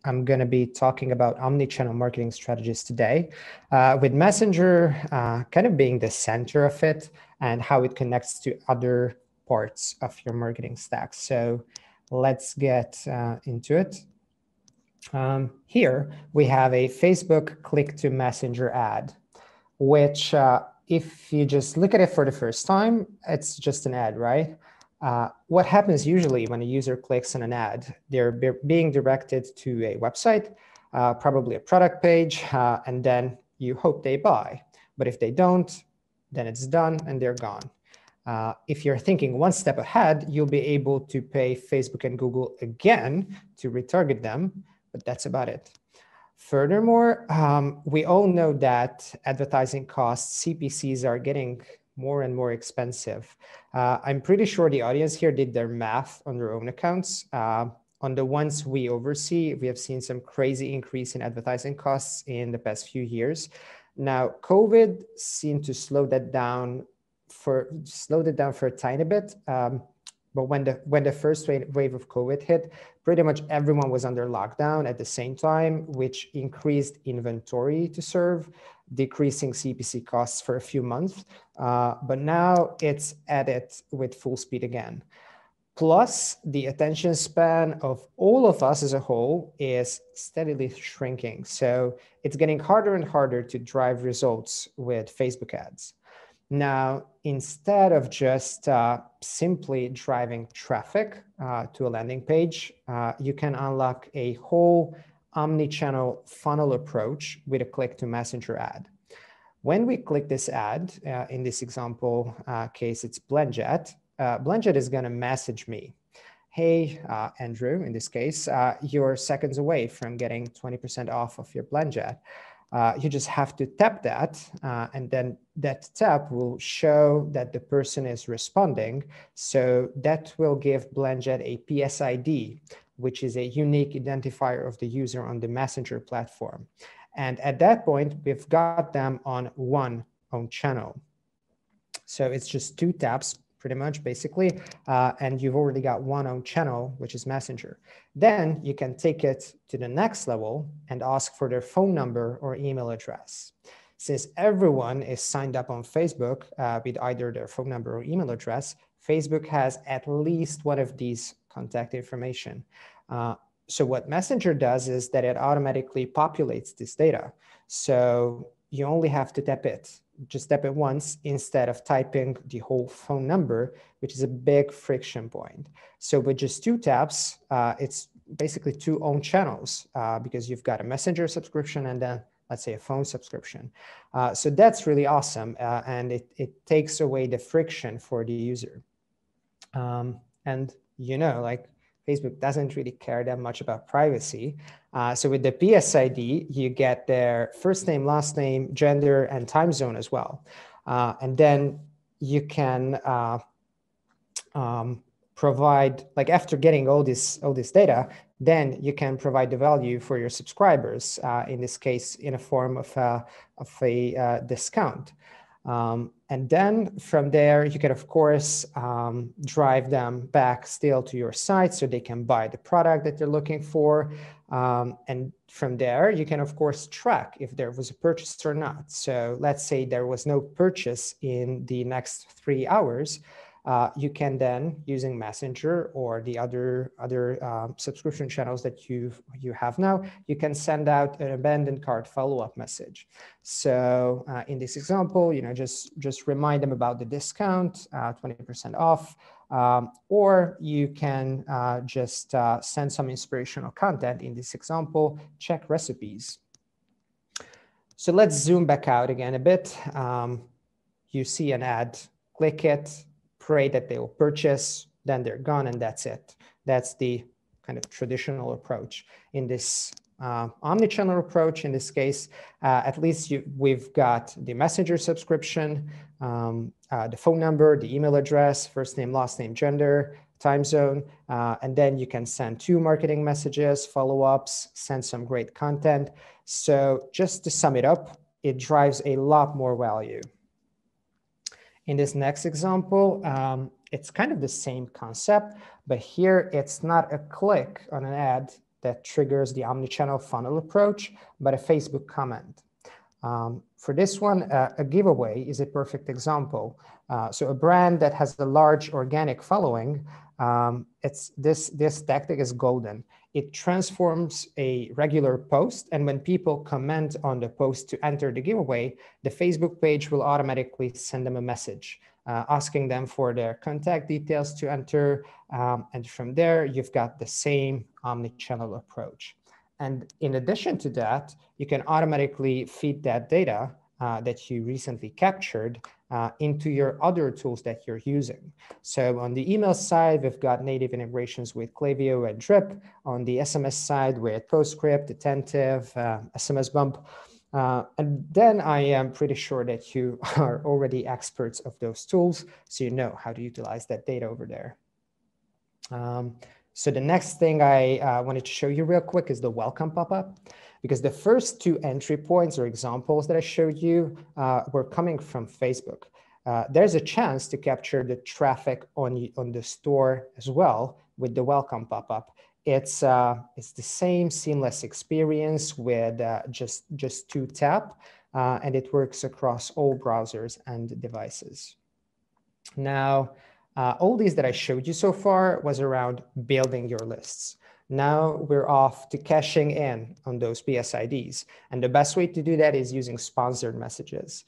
I'm going to be talking about omnichannel marketing strategies today, with Messenger kind of being the center of it and how it connects to other parts of your marketing stack. So let's get into it. Here we have a Facebook click to Messenger ad, which if you just look at it for the first time, it's just an ad, right? What happens usually when a user clicks on an ad, they're being directed to a website, probably a product page, and then you hope they buy. But if they don't, then it's done and they're gone. If you're thinking one step ahead, you'll be able to pay Facebook and Google again to retarget them, but that's about it. Furthermore, we all know that advertising costs, CPCs, are getting more and more expensive. I'm pretty sure the audience here did their math on their own accounts. On the ones we oversee, we have seen some crazy increase in advertising costs in the past few years. Now, COVID seemed to slow that down for a tiny bit. But when the first wave of COVID hit, pretty much everyone was under lockdown at the same time, which increased inventory to serve, decreasing CPC costs for a few months. But now it's at it with full speed again. Plus, the attention span of all of us as a whole is steadily shrinking. So it's getting harder and harder to drive results with Facebook ads. Now, instead of just simply driving traffic to a landing page, you can unlock a whole omni-channel funnel approach with a click to Messenger ad. When we click this ad, in this example case, it's BlendJet. BlendJet is going to message me. Hey, Andrew, in this case, you're seconds away from getting 20% off of your BlendJet. You just have to tap that, and then that tap will show that the person is responding. So that will give BlendJet a PSID, which is a unique identifier of the user on the Messenger platform. And at that point, we've got them on one own channel. So it's just two taps, pretty much, basically, and you've already got one own channel, which is Messenger. Then you can take it to the next level and ask for their phone number or email address. Since everyone is signed up on Facebook with either their phone number or email address, Facebook has at least one of these contact information. So what Messenger does is that it automatically populates this data. So you only have to tap it. Just tap it once instead of typing the whole phone number, which is a big friction point. So with just two taps, it's basically two own channels because you've got a Messenger subscription and then, let's say, a phone subscription. So that's really awesome. And it takes away the friction for the user. And, you know, like, Facebook doesn't really care that much about privacy. So with the PSID, you get their first name, last name, gender, and time zone as well. And then you can provide, like, after getting all this data, then you can provide the value for your subscribers, in this case, in a form of a discount. And then from there, you can, of course, drive them back still to your site so they can buy the product that they're looking for. And from there, you can, of course, track if there was a purchase or not. So let's say there was no purchase in the next 3 hours. You can then, using Messenger or the other subscription channels that you have now, you can send out an abandoned cart follow-up message. So in this example, you know, just remind them about the discount, 20% off, or you can just send some inspirational content. In this example, check recipes. So let's zoom back out again a bit. You see an ad, click it, pray that they will purchase, then they're gone, and that's it. That's the kind of traditional approach. In this omnichannel approach, in this case, at least we've got the Messenger subscription, the phone number, the email address, first name, last name, gender, time zone, and then you can send 2 marketing messages, follow-ups, send some great content. So just to sum it up, it drives a lot more value. In this next example, it's kind of the same concept, but here it's not a click on an ad that triggers the omnichannel funnel approach, but a Facebook comment. For this one, a giveaway is a perfect example. So a brand that has a large organic following, this tactic is golden. It transforms a regular post, and when people comment on the post to enter the giveaway, the Facebook page will automatically send them a message asking them for their contact details to enter. And from there, you've got the same omnichannel approach. And in addition to that, you can automatically feed that data that you recently captured into your other tools that you're using. So on the email side, we've got native integrations with Klaviyo and Drip. On the SMS side, with Postscript, Attentive, SMS Bump. And then I am pretty sure that you are already experts of those tools, so you know how to utilize that data over there. So the next thing I wanted to show you real quick is the welcome pop-up, because the first two entry points or examples that I showed you were coming from Facebook. There's a chance to capture the traffic on the store as well with the welcome pop-up. It's the same seamless experience with just two tap, and it works across all browsers and devices. Now, all these that I showed you so far was around building your lists. Now we're off to cashing in on those BSIDs. And the best way to do that is using sponsored messages.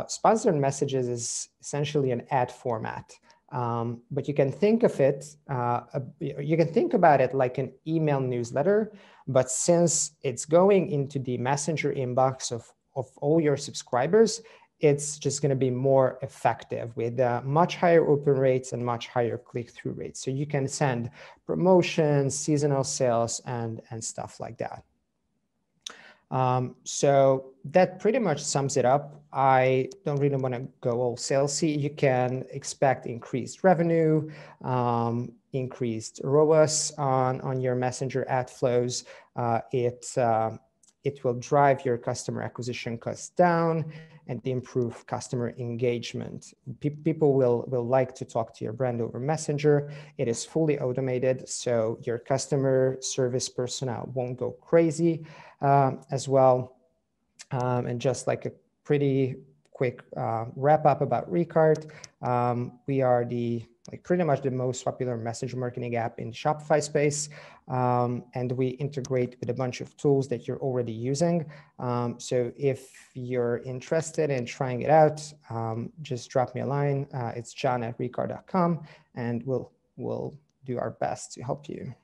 Sponsored messages is essentially an ad format. But you can think of it, you can think about it like an email newsletter, but since it's going into the messenger inbox of all your subscribers, it's just going to be more effective with much higher open rates and much higher click-through rates. So you can send promotions, seasonal sales, and stuff like that. So that pretty much sums it up. I don't really want to go all salesy. You can expect increased revenue, increased ROAS on your messenger ad flows. It will drive your customer acquisition costs down and improve customer engagement. People will like to talk to your brand over Messenger. It is fully automated, so your customer service personnel won't go crazy as well. And just like a pretty quick wrap up about Recart, we are pretty much the most popular message marketing app in the Shopify space. And we integrate with a bunch of tools that you're already using. So if you're interested in trying it out, just drop me a line. It's john@recart.com, and we'll do our best to help you.